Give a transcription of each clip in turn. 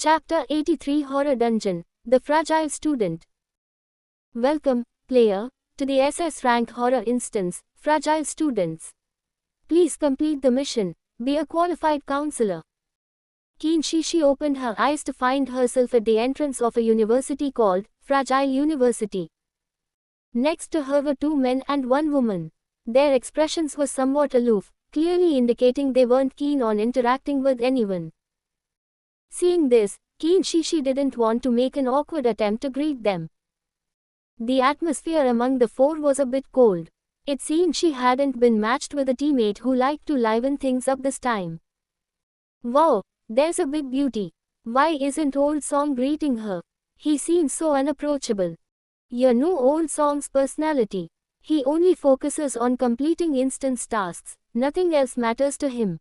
Chapter 83 Horror Dungeon, The Fragile Student. Welcome, player, to the SS Rank Horror Instance, Fragile Students. Please complete the mission, be a qualified counselor. Keen Shishi opened her eyes to find herself at the entrance of a university called Fragile University. Next to her were two men and one woman. Their expressions were somewhat aloof, clearly indicating they weren't keen on interacting with anyone. Seeing this, Keen Shishi didn't want to make an awkward attempt to greet them. The atmosphere among the four was a bit cold. It seemed she hadn't been matched with a teammate who liked to liven things up this time. Wow, there's a big beauty. Why isn't Old Song greeting her? He seems so unapproachable. You know Old Song's personality. He only focuses on completing instance tasks, nothing else matters to him.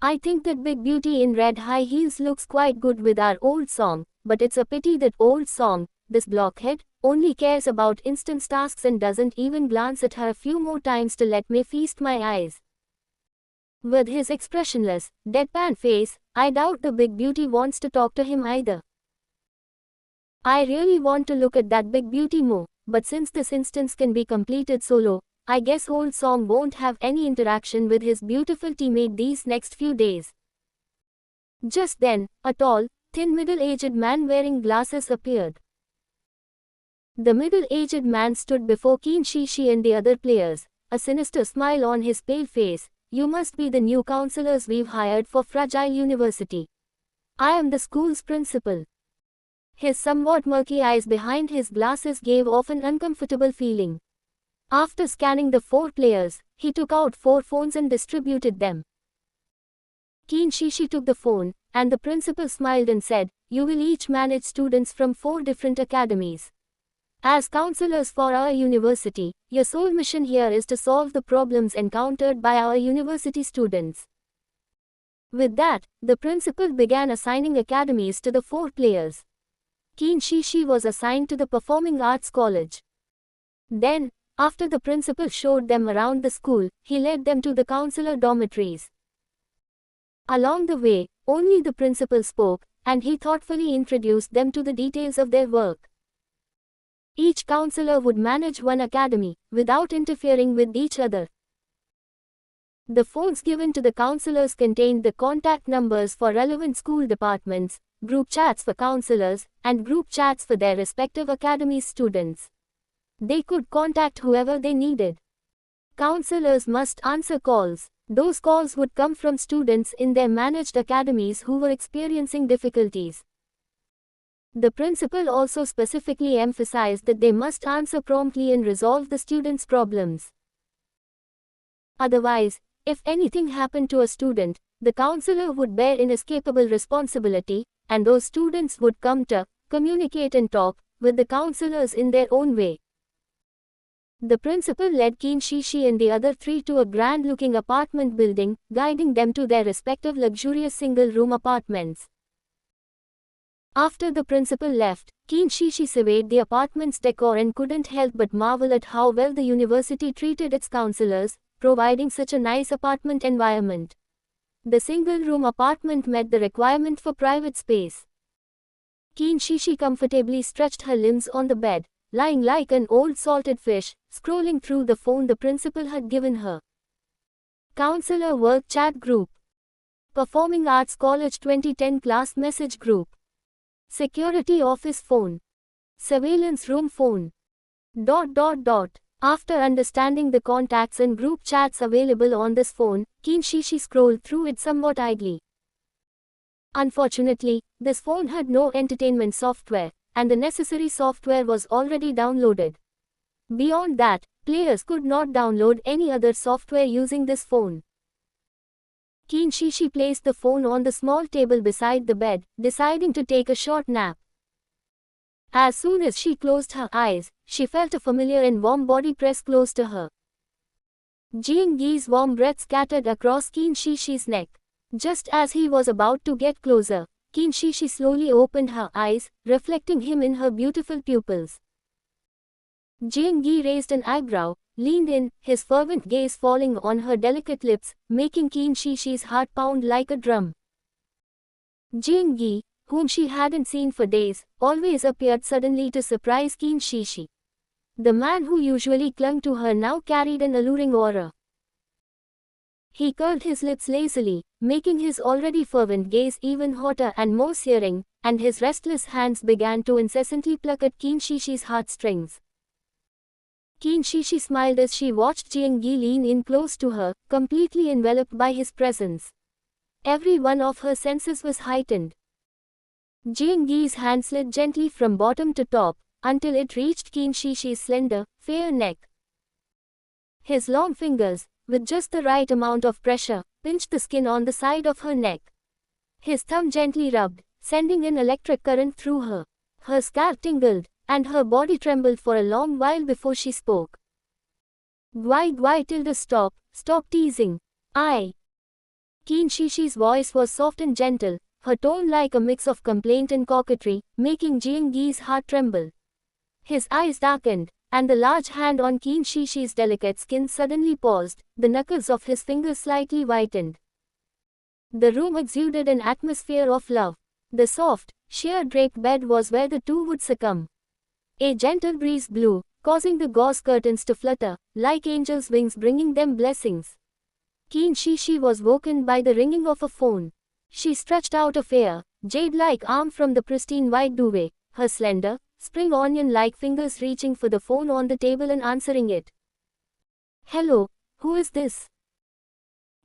I think that big beauty in red high heels looks quite good with our Old Song, but it's a pity that Old Song, this blockhead, only cares about instance tasks and doesn't even glance at her a few more times to let me feast my eyes. With his expressionless, deadpan face, I doubt the big beauty wants to talk to him either. I really want to look at that big beauty more, but since this instance can be completed solo, I guess Old Song won't have any interaction with his beautiful teammate these next few days. Just then, a tall, thin middle-aged man wearing glasses appeared. The middle-aged man stood before Keen Shishi and the other players, a sinister smile on his pale face. You must be the new counselors we've hired for Fragile University. I am the school's principal. His somewhat murky eyes behind his glasses gave off an uncomfortable feeling. After scanning the four players, he took out four phones and distributed them. Keen Shishi took the phone, and the principal smiled and said, "You will each manage students from 4 different academies. As counselors for our university, your sole mission here is to solve the problems encountered by our university students." With that, the principal began assigning academies to the 4 players. Keen Shishi was assigned to the Performing Arts College. Then, after the principal showed them around the school, he led them to the counselor dormitories. Along the way, only the principal spoke, and he thoughtfully introduced them to the details of their work. Each counselor would manage one academy, without interfering with each other. The phones given to the counselors contained the contact numbers for relevant school departments, group chats for counselors, and group chats for their respective academies' students. They could contact whoever they needed. Counselors must answer calls. Those calls would come from students in their managed academies who were experiencing difficulties. The principal also specifically emphasized that they must answer promptly and resolve the students' problems. Otherwise, if anything happened to a student, the counselor would bear inescapable responsibility, and those students would come to communicate and talk with the counselors in their own way. The principal led Keen Shishi and the other 3 to a grand-looking apartment building, guiding them to their respective luxurious single-room apartments. After the principal left, Keen Shishi surveyed the apartment's decor and couldn't help but marvel at how well the university treated its counselors, providing such a nice apartment environment. The single-room apartment met the requirement for private space. Keen Shishi comfortably stretched her limbs on the bed, lying like an old salted fish, scrolling through the phone the principal had given her. Counselor Work Chat Group. Performing Arts College 2010 Class Message Group. Security Office Phone. Surveillance Room Phone. ... After understanding the contacts and group chats available on this phone, Keen Shishi scrolled through it somewhat idly. Unfortunately, this phone had no entertainment software, and the necessary software was already downloaded. Beyond that, players could not download any other software using this phone. Keen Shishi placed the phone on the small table beside the bed, deciding to take a short nap. As soon as she closed her eyes, she felt a familiar and warm body press close to her. Jiang Yi's warm breath scattered across Keen Shishi's neck. Just as he was about to get closer, Keen Shishi slowly opened her eyes, reflecting him in her beautiful pupils. Jiang Yi raised an eyebrow, leaned in, his fervent gaze falling on her delicate lips, making Keen Shishi's heart pound like a drum. Jing Gi, whom she hadn't seen for days, always appeared suddenly to surprise Qin Shishi. The man who usually clung to her now carried an alluring aura. He curled his lips lazily, making his already fervent gaze even hotter and more searing, and his restless hands began to incessantly pluck at Qin Shishi's heartstrings. Qin Shishi smiled as she watched Jing Gi lean in close to her, completely enveloped by his presence. Every one of her senses was heightened. Jing Gi's hand slid gently from bottom to top, until it reached Qin Shishi's slender, fair neck. His long fingers, with just the right amount of pressure, pinched the skin on the side of her neck. His thumb gently rubbed, sending an electric current through her. Her scalp tingled, and her body trembled for a long while before she spoke. Gwai tilde stop teasing. I. Qin Shishi's voice was soft and gentle, her tone like a mix of complaint and coquetry, making Jing Gi's heart tremble. His eyes darkened, and the large hand on Qin Shishi's delicate skin suddenly paused, the knuckles of his fingers slightly whitened. The room exuded an atmosphere of love. The soft, sheer draped bed was where the two would succumb. A gentle breeze blew, causing the gauze curtains to flutter, like angels' wings bringing them blessings. Qin Shishi was woken by the ringing of a phone. She stretched out a fair, jade-like arm from the pristine white duvet, her slender, spring onion-like fingers reaching for the phone on the table and answering it. Hello, who is this?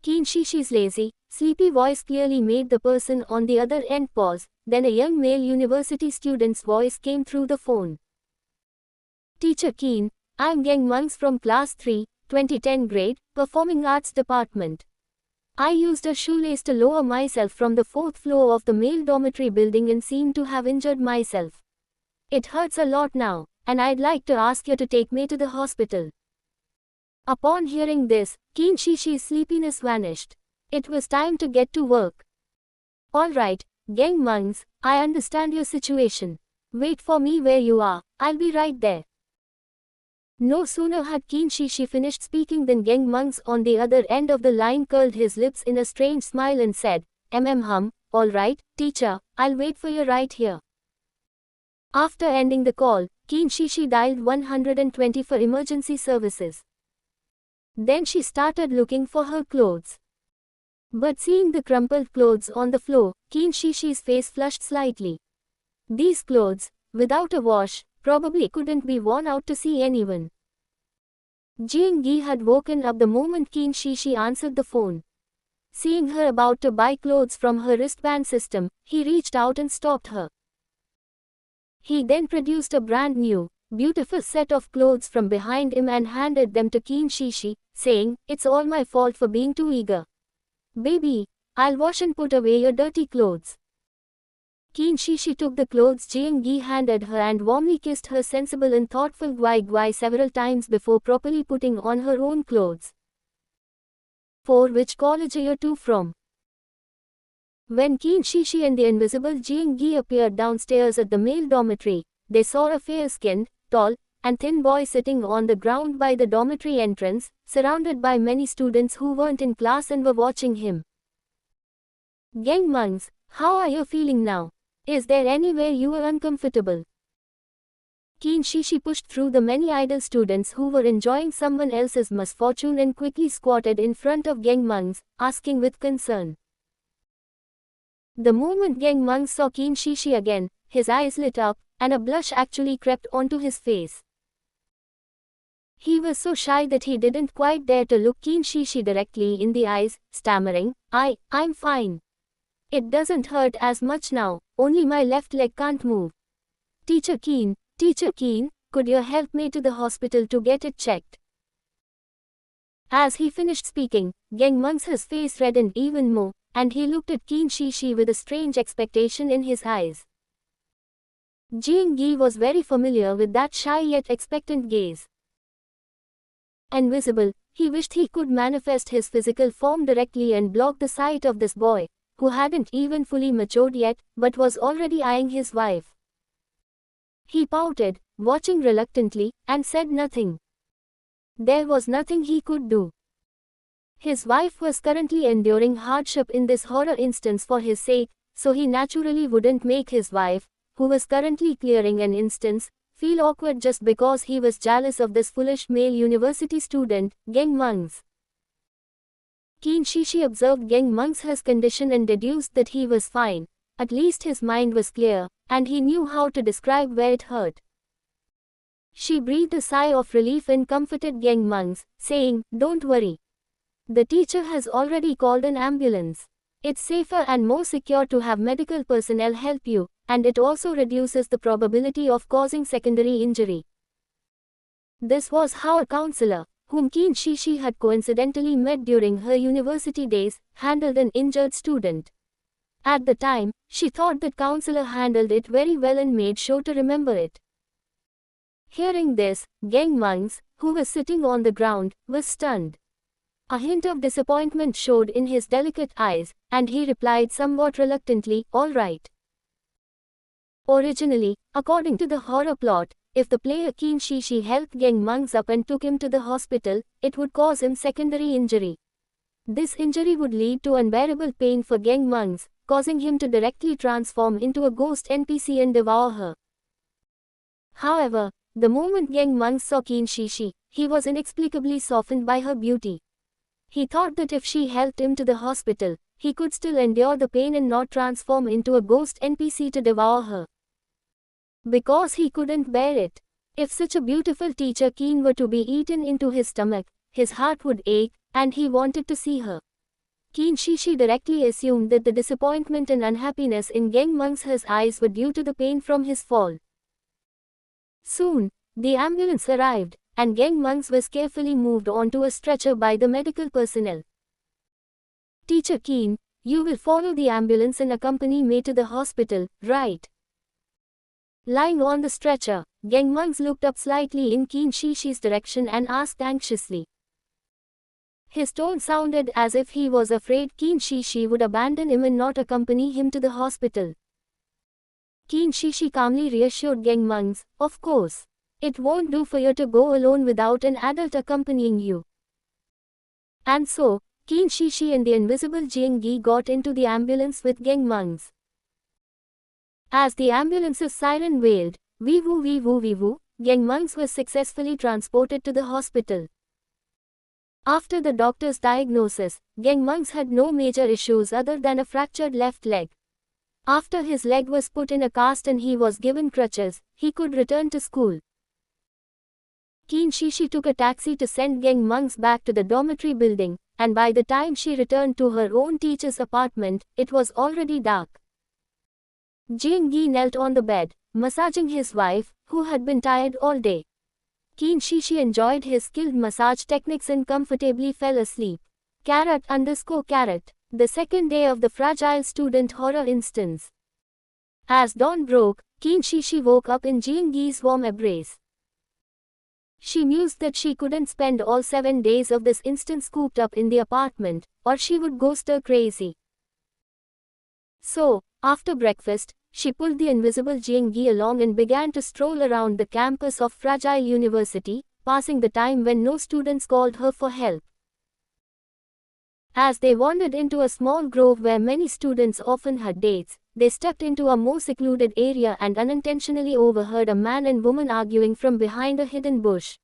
Qin Shishi's lazy, sleepy voice clearly made the person on the other end pause, then a young male university student's voice came through the phone. Teacher Qin, I'm Geng Mungs from Class 3, 2010 grade, Performing Arts Department. I used a shoelace to lower myself from the 4th floor of the male dormitory building and seem to have injured myself. It hurts a lot now, and I'd like to ask you to take me to the hospital. Upon hearing this, Qin Shishi's sleepiness vanished. It was time to get to work. Alright, Geng Mungs, I understand your situation. Wait for me where you are, I'll be right there. No sooner had Qin Shishi finished speaking than Geng Mungs on the other end of the line curled his lips in a strange smile and said, Alright, teacher, I'll wait for you right here. After ending the call, Qin Shishi dialed 120 for emergency services. Then she started looking for her clothes. But seeing the crumpled clothes on the floor, Qin Shishi's face flushed slightly. These clothes, without a wash, probably couldn't be worn out to see anyone. Jing Gi had woken up the moment Qin Shishi answered the phone. Seeing her about to buy clothes from her wristband system, he reached out and stopped her. He then produced a brand new, beautiful set of clothes from behind him and handed them to Qin Shishi, saying, It's all my fault for being too eager. Baby, I'll wash and put away your dirty clothes. Qin Shishi took the clothes Jing Gi handed her and warmly kissed her sensible and thoughtful Gwai several times before properly putting on her own clothes. For which college are you two from? When Qin Shishi and the invisible Jing Gi appeared downstairs at the male dormitory, they saw a fair-skinned, tall, and thin boy sitting on the ground by the dormitory entrance, surrounded by many students who weren't in class and were watching him. Geng Mungs, how are you feeling now? Is there anywhere you are uncomfortable? Qin Shishi pushed through the many idle students who were enjoying someone else's misfortune and quickly squatted in front of Geng Mungs, asking with concern. The moment Geng Mungs saw Qin Shishi again, his eyes lit up, and a blush actually crept onto his face. He was so shy that he didn't quite dare to look Qin Shishi directly in the eyes, stammering, I'm fine. It doesn't hurt as much now, only my left leg can't move. Teacher Qin, could you help me to the hospital to get it checked? As he finished speaking, Geng Mungs' face reddened even more, and he looked at Qin Shishi with a strange expectation in his eyes. Jing Gi was very familiar with that shy yet expectant gaze. Invisible, he wished he could manifest his physical form directly and block the sight of this boy, who hadn't even fully matured yet, but was already eyeing his wife. He pouted, watching reluctantly, and said nothing. There was nothing he could do. His wife was currently enduring hardship in this horror instance for his sake, so he naturally wouldn't make his wife, who was currently clearing an instance, feel awkward just because he was jealous of this foolish male university student, Geng Mungs. Qin Shishi observed Geng Mung's condition and deduced that he was fine. At least his mind was clear, and he knew how to describe where it hurt. She breathed a sigh of relief and comforted Geng Mungs, saying, "Don't worry. The teacher has already called an ambulance. It's safer and more secure to have medical personnel help you, and it also reduces the probability of causing secondary injury." This was how a counselor, whom Qin Shishi had coincidentally met during her university days, handled an injured student. At the time, she thought that counselor handled it very well and made sure to remember it. Hearing this, Geng Mungs, who was sitting on the ground, was stunned. A hint of disappointment showed in his delicate eyes, and he replied somewhat reluctantly, "All right." Originally, according to the horror plot, if the player Qin Shishi helped Geng Mungs up and took him to the hospital, it would cause him secondary injury. This injury would lead to unbearable pain for Geng Mungs, causing him to directly transform into a ghost NPC and devour her. However, the moment Geng Mungs saw Qin Shishi, he was inexplicably softened by her beauty. He thought that if she helped him to the hospital, he could still endure the pain and not transform into a ghost NPC to devour her. Because he couldn't bear it. If such a beautiful teacher Qin were to be eaten into his stomach, his heart would ache, and he wanted to see her. Qin Shishi directly assumed that the disappointment and unhappiness in Geng Mung's eyes were due to the pain from his fall. Soon, the ambulance arrived, and Geng Mungs was carefully moved onto a stretcher by the medical personnel. "Teacher Qin, you will follow the ambulance and accompany me to the hospital, right?" Lying on the stretcher, Geng Mungs looked up slightly in Qin Shishi's direction and asked anxiously. His tone sounded as if he was afraid Qin Shishi would abandon him and not accompany him to the hospital. Qin Shishi calmly reassured Geng Mungs, "Of course. It won't do for you to go alone without an adult accompanying you." And so, Qin Shishi and the invisible Jiang Yi got into the ambulance with Geng Mungs. As the ambulance's siren wailed, "Wee woo wee woo wee woo," Geng Mungs was successfully transported to the hospital. After the doctor's diagnosis, Geng Mungs had no major issues other than a fractured left leg. After his leg was put in a cast and he was given crutches, he could return to school. Qin Shishi took a taxi to send Geng Mungs back to the dormitory building, and by the time she returned to her own teacher's apartment, it was already dark. Jiang Yi knelt on the bed, massaging his wife, who had been tired all day. Qin Shishi enjoyed his skilled massage techniques and comfortably fell asleep. __, the second day of the fragile student horror instance. As dawn broke, Qin Shishi woke up in Jiang Yi's warm embrace. She mused that she couldn't spend all 7 days of this instance cooped up in the apartment, or she would go stir crazy. So, after breakfast, she pulled the invisible Jiang Yi along and began to stroll around the campus of Fragile University, passing the time when no students called her for help. As they wandered into a small grove where many students often had dates, they stepped into a more secluded area and unintentionally overheard a man and woman arguing from behind a hidden bush.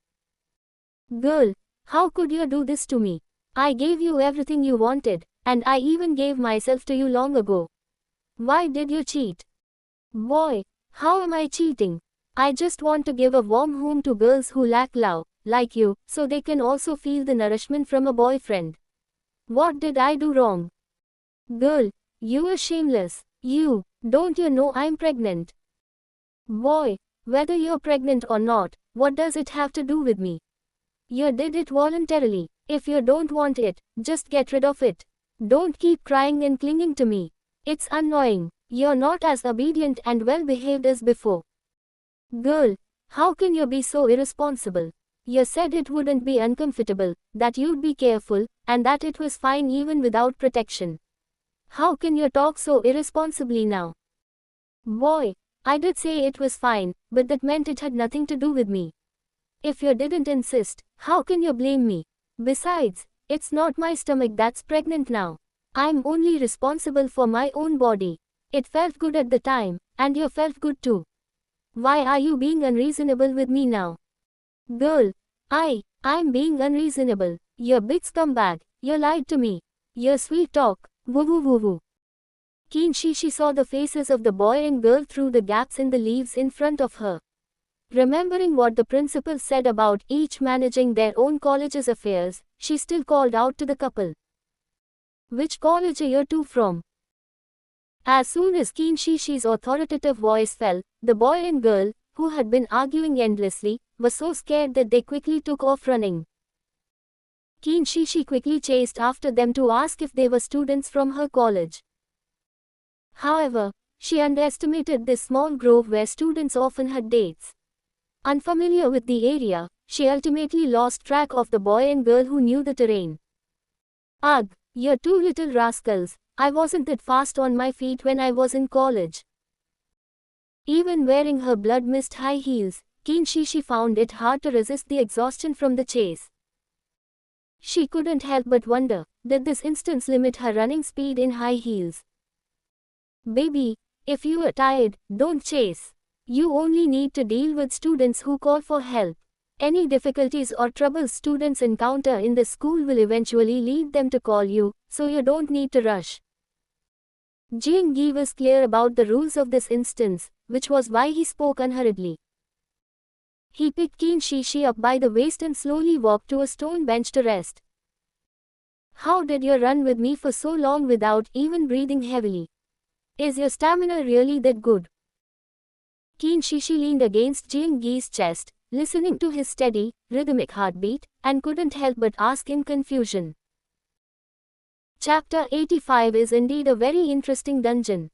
"Girl, how could you do this to me? I gave you everything you wanted, and I even gave myself to you long ago. Why did you cheat?" "Boy, how am I cheating? I just want to give a warm home to girls who lack love, like you, so they can also feel the nourishment from a boyfriend. What did I do wrong?" "Girl, you are shameless. Don't you know I'm pregnant?" "Boy, whether you're pregnant or not, what does it have to do with me? You did it voluntarily. If you don't want it, just get rid of it. Don't keep crying and clinging to me. It's annoying. You're not as obedient and well-behaved as before." "Girl, how can you be so irresponsible? You said it wouldn't be uncomfortable, that you'd be careful, and that it was fine even without protection. How can you talk so irresponsibly now?" "Boy, I did say it was fine, but that meant it had nothing to do with me. If you didn't insist, how can you blame me? Besides, it's not my stomach that's pregnant now. I'm only responsible for my own body. It felt good at the time, and you felt good too. Why are you being unreasonable with me now? Girl, I'm being unreasonable. You big scumbag. You lied to me. Your sweet talk. Woo woo woo woo. Kinshishi saw the faces of the boy and girl through the gaps in the leaves in front of her. Remembering what the principal said about each managing their own college's affairs, she still called out to the couple. Which college are you two from? As soon as Kinshishi's authoritative voice fell, the boy and girl, who had been arguing endlessly, were so scared that they quickly took off running. Kinshishi quickly chased after them to ask if they were students from her college. However, she underestimated this small grove where students often had dates. Unfamiliar with the area, she ultimately lost track of the boy and girl who knew the terrain. Ugh, you're two little rascals. I wasn't that fast on my feet when I was in college. Even wearing her blood-mist high heels, Kinshishi found it hard to resist the exhaustion from the chase. She couldn't help but wonder, did this instance limit her running speed in high heels? Baby, if you are tired, don't chase. You only need to deal with students who call for help. Any difficulties or troubles students encounter in the school will eventually lead them to call you, so you don't need to rush. Jiang-gi was clear about the rules of this instance, which was why he spoke unhurriedly. He picked Kinshishi up by the waist and slowly walked to a stone bench to rest. How did you run with me for so long without even breathing heavily? Is your stamina really that good? Kinshishi leaned against Jiang-gi's chest, listening to his steady, rhythmic heartbeat, and couldn't help but ask in confusion. Chapter 85 is indeed a very interesting dungeon.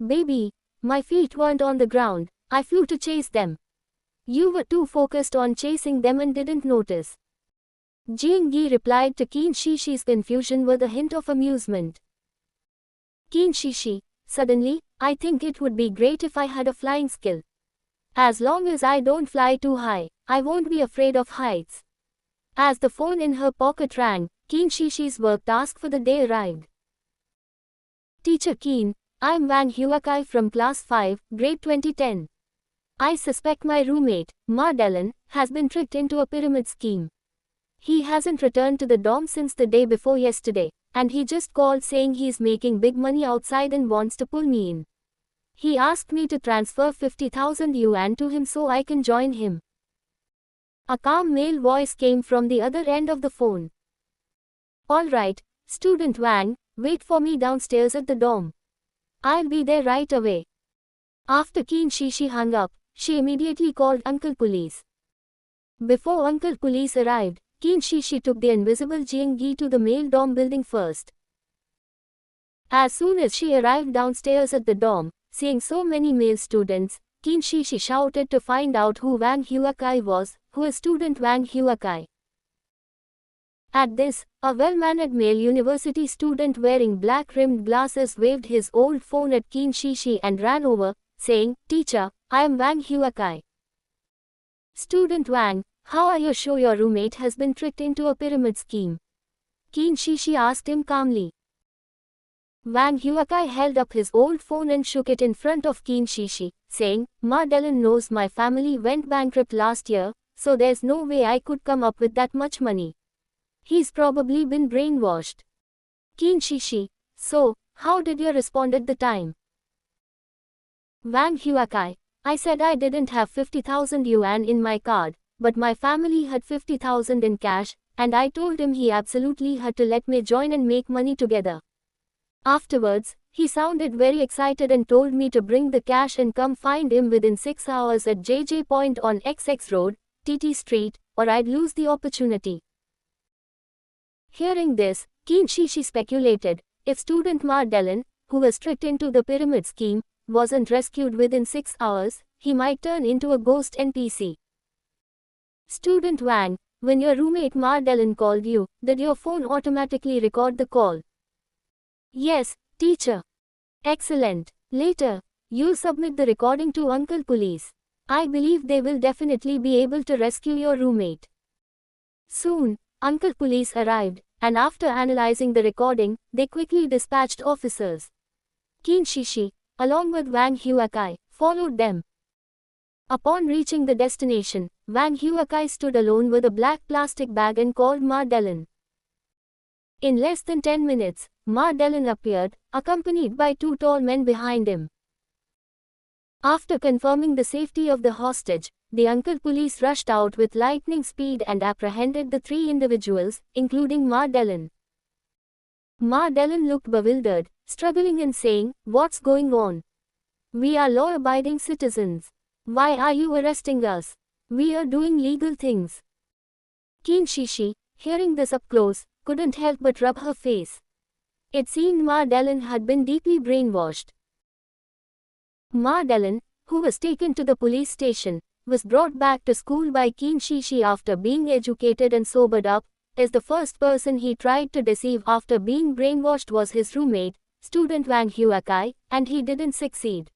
Baby, my feet weren't on the ground, I flew to chase them. You were too focused on chasing them and didn't notice. Jiang-gi replied to Kinshishi's confusion with a hint of amusement. Kinshishi, suddenly, I think it would be great if I had a flying skill. As long as I don't fly too high, I won't be afraid of heights. As the phone in her pocket rang, Kinshishi's work task for the day arrived. Teacher Keen, I'm Wang Huakai from Class 5, Grade 2010. I suspect my roommate, Ma Dellen, has been tricked into a pyramid scheme. He hasn't returned to the dorm since the day before yesterday, and he just called saying he's making big money outside and wants to pull me in. He asked me to transfer 50,000 yuan to him so I can join him. A calm male voice came from the other end of the phone. Alright, Student Wang, wait for me downstairs at the dorm. I'll be there right away. After Kinshishi hung up, she immediately called Uncle Police. Before Uncle Police arrived, Kinshishi took the invisible Jiang-gi to the male dorm building first. As soon as she arrived downstairs at the dorm, seeing so many male students, Kinshishi shouted to find out who Wang Huakai was, who is Student Wang Huakai. At this, a well-mannered male university student wearing black-rimmed glasses waved his old phone at Kinshishi and ran over, saying, Teacher, I am Wang Huakai. Student Wang, how are you sure your roommate has been tricked into a pyramid scheme? Kinshishi asked him calmly. Wang Huakai held up his old phone and shook it in front of Kinshishi, saying, Ma Dellen knows my family went bankrupt last year, so there's no way I could come up with that much money. He's probably been brainwashed. Kinshishi, so, how did you respond at the time? Wang Huakai, I said I didn't have 50,000 yuan in my card, but my family had 50,000 in cash, and I told him he absolutely had to let me join and make money together. Afterwards, he sounded very excited and told me to bring the cash and come find him within 6 hours at JJ Point on XX Road, TT Street, or I'd lose the opportunity. Hearing this, Kinshishi speculated, if student Ma Dellen, who was tricked into the pyramid scheme, wasn't rescued within 6 hours, he might turn into a ghost NPC. Student Wang, when your roommate Ma Dellen called you, did your phone automatically record the call? Yes, teacher. Excellent. Later, you'll submit the recording to Uncle Police. I believe they will definitely be able to rescue your roommate. Soon, Uncle Police arrived, and after analyzing the recording, they quickly dispatched officers. Qin Shishi, along with Wang Huakai, followed them. Upon reaching the destination, Wang Huakai stood alone with a black plastic bag and called Ma Dellen. In less than 10 minutes, Ma Dellen appeared, accompanied by two tall men behind him. After confirming the safety of the hostage, the Uncle police rushed out with lightning speed and apprehended the three individuals, including Ma Dellen. Ma Dellen looked bewildered, struggling and saying, "What's going on? We are law-abiding citizens. Why are you arresting us? We are doing legal things." Qin Shishi, hearing this up close, couldn't help but rub her face. It seemed Ma Dellen had been deeply brainwashed. Ma Dellen, who was taken to the police station, was brought back to school by Qin Shishi after being educated and sobered up, as the first person he tried to deceive after being brainwashed was his roommate, student Wang Huakai, and he didn't succeed.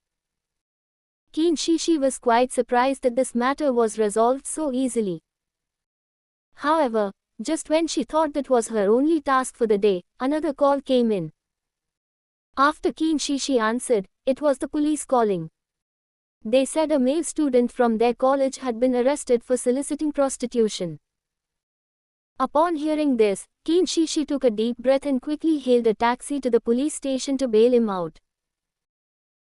Qin Shishi was quite surprised that this matter was resolved so easily. However, just when she thought that was her only task for the day, another call came in. After Qin Shishi answered, it was the police calling. They said a male student from their college had been arrested for soliciting prostitution. Upon hearing this, Qin Shishi took a deep breath and quickly hailed a taxi to the police station to bail him out.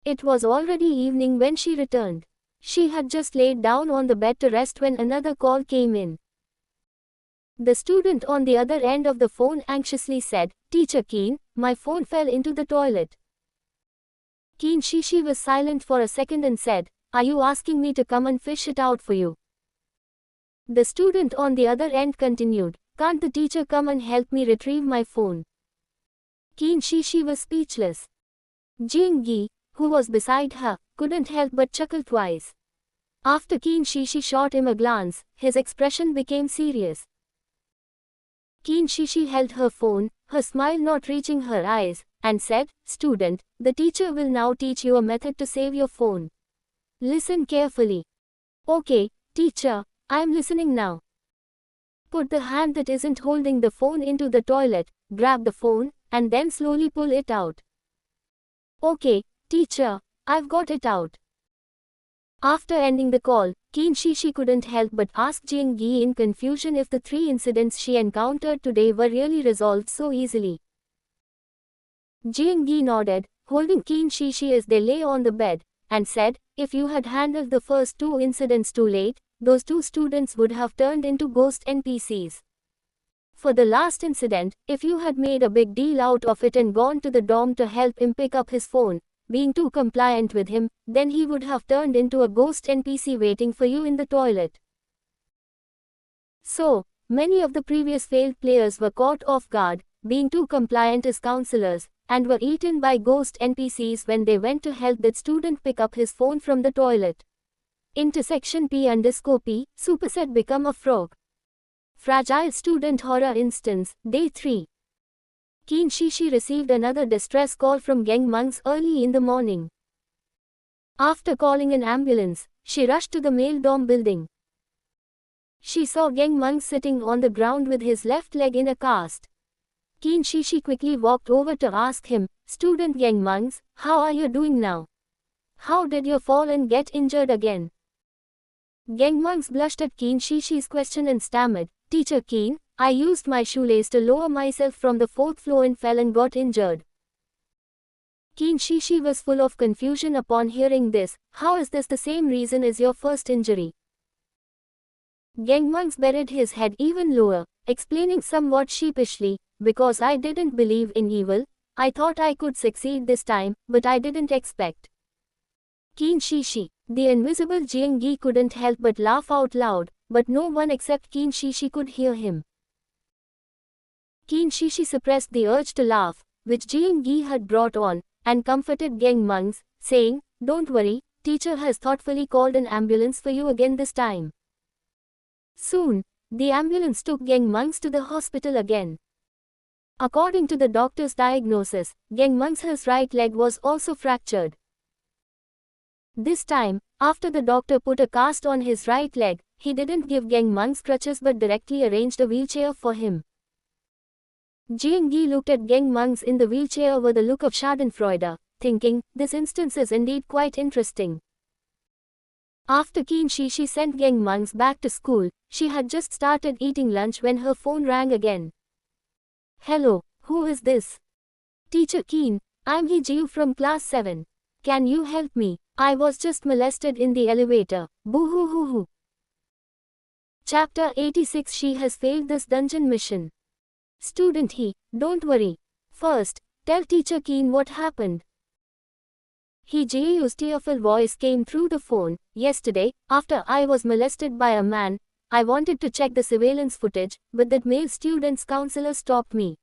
It was already evening when she returned. She had just laid down on the bed to rest when another call came in. The student on the other end of the phone anxiously said, "Teacher Qin, my phone fell into the toilet." Qin Shishi was silent for a second and said, "Are you asking me to come and fish it out for you?" The student on the other end continued, "Can't the teacher come and help me retrieve my phone?" Qin Shishi was speechless. Jing Yi, who was beside her, couldn't help but chuckle twice. After Qin Shishi shot him a glance, his expression became serious. Qin Shishi held her phone, her smile not reaching her eyes, and said, "Student, the teacher will now teach you a method to save your phone. Listen carefully." "Okay, teacher, I'm listening now." Put the hand that isn't holding the phone into the toilet, grab the phone, and then slowly pull it out. "Okay, teacher, I've got it out." After ending the call, Qin Shishi couldn't help but ask Jing Yi in confusion if the three incidents she encountered today were really resolved so easily. Jing Yi nodded, holding Qin Shishi as they lay on the bed, and said, "If you had handled the first two incidents too late, those two students would have turned into ghost NPCs. For the last incident, if you had made a big deal out of it and gone to the dorm to help him pick up his phone, being too compliant with him, then he would have turned into a ghost NPC waiting for you in the toilet." So, many of the previous failed players were caught off guard, being too compliant as counselors, and were eaten by ghost NPCs when they went to help that student pick up his phone from the toilet. Intersection P_P, superset become a frog. Fragile Student Horror Instance, Day 3. Qin Shishi received another distress call from gang monks early in the morning. After calling an ambulance, she rushed to the male dorm building. She saw gang monks sitting on the ground with his left leg in a cast. Qin Shishi quickly walked over to ask him, "Student gang monks, how are you doing now? How did you fall and get injured again?" Gang monks blushed at Qin Shishi's question and stammered, "Teacher Qin, I used my shoelace to lower myself from the 4th floor and fell and got injured." Qin Shishi was full of confusion upon hearing this. "How is this the same reason as your first injury?" Gang monks buried his head even lower, explaining somewhat sheepishly, "Because I didn't believe in evil, I thought I could succeed this time, but I didn't expect." Qin Shishi, the invisible Jing Yi couldn't help but laugh out loud, but no one except Qin Shishi could hear him. Qin Shishi suppressed the urge to laugh, which Jing Yi had brought on, and comforted gang monks, saying, "Don't worry, teacher has thoughtfully called an ambulance for you again this time." Soon, the ambulance took gang monks to the hospital again. According to the doctor's diagnosis, gang monks' right leg was also fractured. This time, after the doctor put a cast on his right leg, he didn't give gang monks crutches but directly arranged a wheelchair for him. Jing Yi looked at gang monks in the wheelchair with a look of schadenfreude, thinking, this instance is indeed quite interesting. After Qin Shishi sent Geng Mungs back to school, she had just started eating lunch when her phone rang again. Hello, who is this? Teacher Qin, I'm He Jiu from class 7. Can you help me? I was just molested in the elevator. Boo hoo hoo hoo. Chapter 86. She has failed this dungeon mission. Student He, don't worry. First, tell Teacher Qin what happened. He Jiu's tearful voice came through the phone. Yesterday, after I was molested by a man, I wanted to check the surveillance footage, but that male student's counselor stopped me.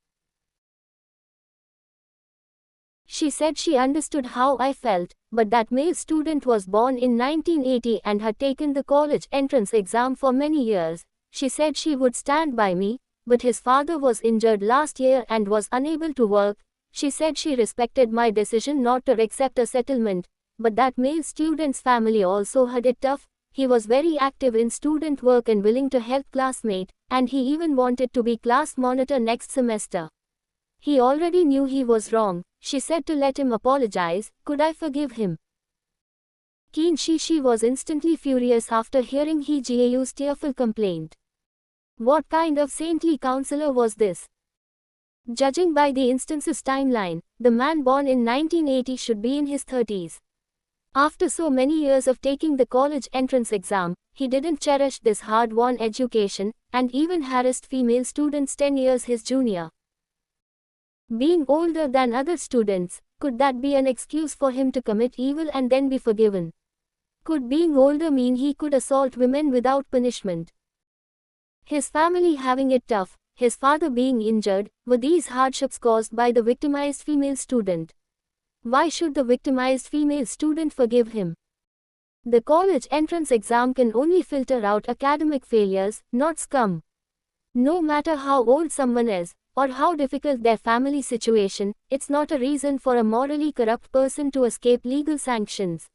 She said she understood how I felt, but that male student was born in 1980 and had taken the college entrance exam for many years. She said she would stand by me, but his father was injured last year and was unable to work. She said she respected my decision not to accept a settlement, but that male student's family also had it tough. He was very active in student work and willing to help classmates, and he even wanted to be class monitor next semester. He already knew he was wrong. She said to let him apologize. Could I forgive him? Qin Shishi was instantly furious after hearing He Jiu's tearful complaint. What kind of saintly counselor was this? Judging by the instance's timeline, the man born in 1980 should be in his 30s. After so many years of taking the college entrance exam, he didn't cherish this hard-won education, and even harassed female students 10 years his junior. Being older than other students, could that be an excuse for him to commit evil and then be forgiven? Could being older mean he could assault women without punishment? His family having it tough, his father being injured, were these hardships caused by the victimized female student? Why should the victimized female student forgive him? The college entrance exam can only filter out academic failures, not scum. No matter how old someone is, or how difficult their family situation, it's not a reason for a morally corrupt person to escape legal sanctions.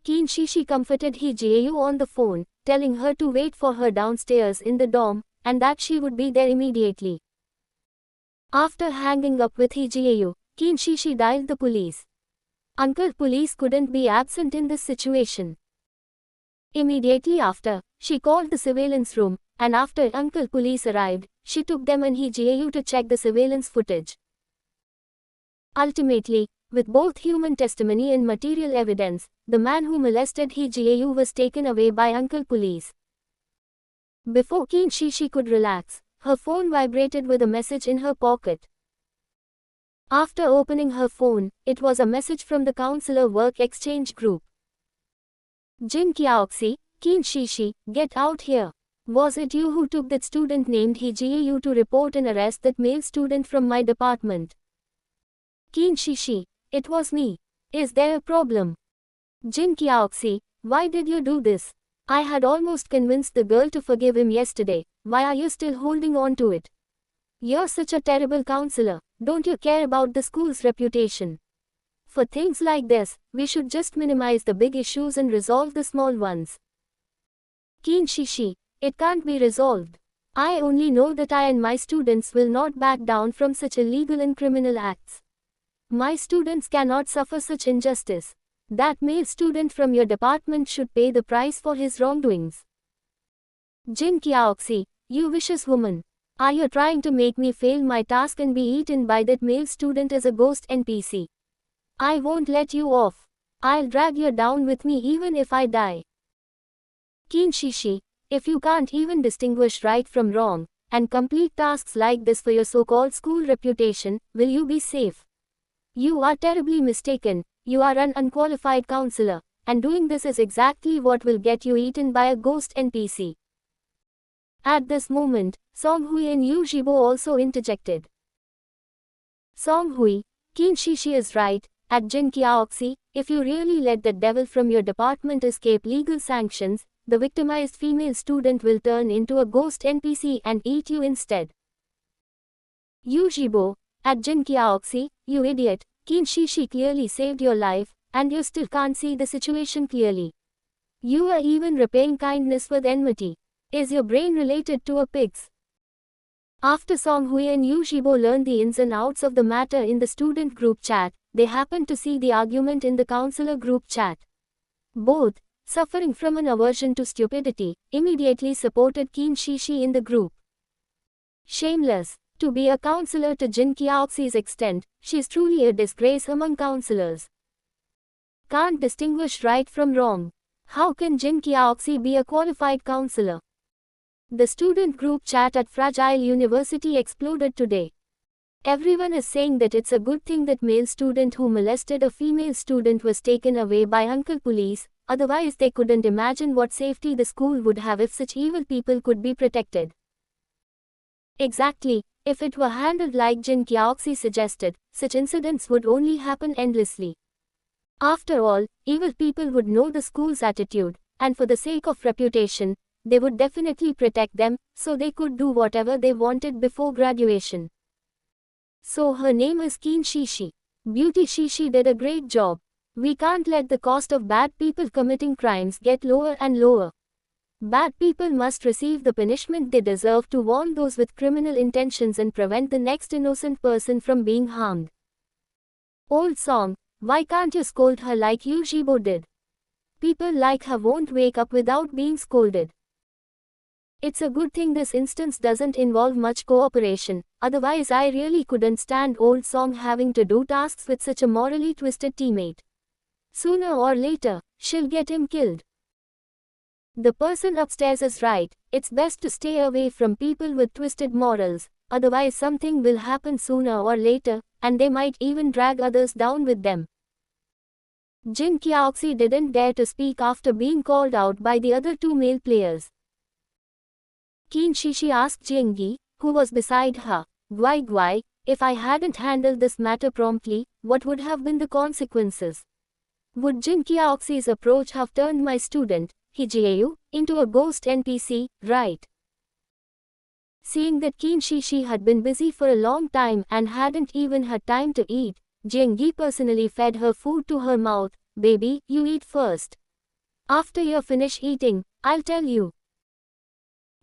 Qin Shishi comforted He Jiu on the phone, telling her to wait for her downstairs in the dorm, and that she would be there immediately. After hanging up with He Jiu, Qin Shishi dialed the police. Uncle Police couldn't be absent in this situation. Immediately after, she called the surveillance room, and after Uncle Police arrived, she took them and He Jiu to check the surveillance footage. Ultimately, with both human testimony and material evidence, the man who molested He Jiu was taken away by Uncle Police. Before Qin Shishi could relax, her phone vibrated with a message in her pocket. After opening her phone, it was a message from the Counselor Work Exchange Group. Jin Qiaoxi, Qin Shishi, get out here. Was it you who took that student named He Jiu to report and arrest that male student from my department? Qin Shishi, it was me. Is there a problem? Jin Qiaoxi, why did you do this? I had almost convinced the girl to forgive him yesterday. Why are you still holding on to it? You're such a terrible counselor. Don't you care about the school's reputation? For things like this, we should just minimize the big issues and resolve the small ones. Qin Shishi, it can't be resolved. I only know that I and my students will not back down from such illegal and criminal acts. My students cannot suffer such injustice. That male student from your department should pay the price for his wrongdoings. Jin Qiaoxi, you vicious woman. Are you trying to make me fail my task and be eaten by that male student as a ghost NPC? I won't let you off. I'll drag you down with me even if I die. Qin Shishi, if you can't even distinguish right from wrong, and complete tasks like this for your so-called school reputation, will you be safe? You are terribly mistaken. You are an unqualified counselor, and doing this is exactly what will get you eaten by a ghost NPC. At this moment, Song Hui and Yu Jibo also interjected. Song Hui, Qin Shishi is right. At Jin Qiaoxi, if you really let the devil from your department escape legal sanctions, the victimized female student will turn into a ghost NPC and eat you instead. Yu Jibo, at Jin Qiaoxi, you idiot, Qin Shishi clearly saved your life, and you still can't see the situation clearly. You are even repaying kindness with enmity. Is your brain related to a pig's? After Song Hui and Yu Jibo learned the ins and outs of the matter in the student group chat, they happened to see the argument in the counselor group chat. Both, suffering from an aversion to stupidity, immediately supported Qin Shishi in the group. Shameless. To be a counselor to Jin Qiaoxi's extent, she's truly a disgrace among counselors. Can't distinguish right from wrong. How can Jin Qiaoxi be a qualified counselor? The student group chat at Fragile University exploded today. Everyone is saying that it's a good thing that male student who molested a female student was taken away by Uncle Police, otherwise they couldn't imagine what safety the school would have if such evil people could be protected. Exactly, if it were handled like Jin Qiaoxi suggested, such incidents would only happen endlessly. After all, evil people would know the school's attitude, and for the sake of reputation, they would definitely protect them, so they could do whatever they wanted before graduation. So her name is Qin Shishi. Beauty Shishi did a great job. We can't let the cost of bad people committing crimes get lower and lower. Bad people must receive the punishment they deserve to warn those with criminal intentions and prevent the next innocent person from being harmed. Old song, why can't you scold her like Yu Jibo did? People like her won't wake up without being scolded. It's a good thing this instance doesn't involve much cooperation, otherwise I really couldn't stand Old Song having to do tasks with such a morally twisted teammate. Sooner or later, she'll get him killed. The person upstairs is right, it's best to stay away from people with twisted morals, otherwise something will happen sooner or later, and they might even drag others down with them. Jin Qiaoxi didn't dare to speak after being called out by the other two male players. Qin Shishi asked Jiangyi, who was beside her, Guai, if I hadn't handled this matter promptly, what would have been the consequences? Would Jin Qiaoxi's approach have turned my student, Hijiayu, into a ghost NPC, right? Seeing that Qin Shishi had been busy for a long time and hadn't even had time to eat, Jiangyi personally fed her food to her mouth. Baby, you eat first. After you finish eating, I'll tell you.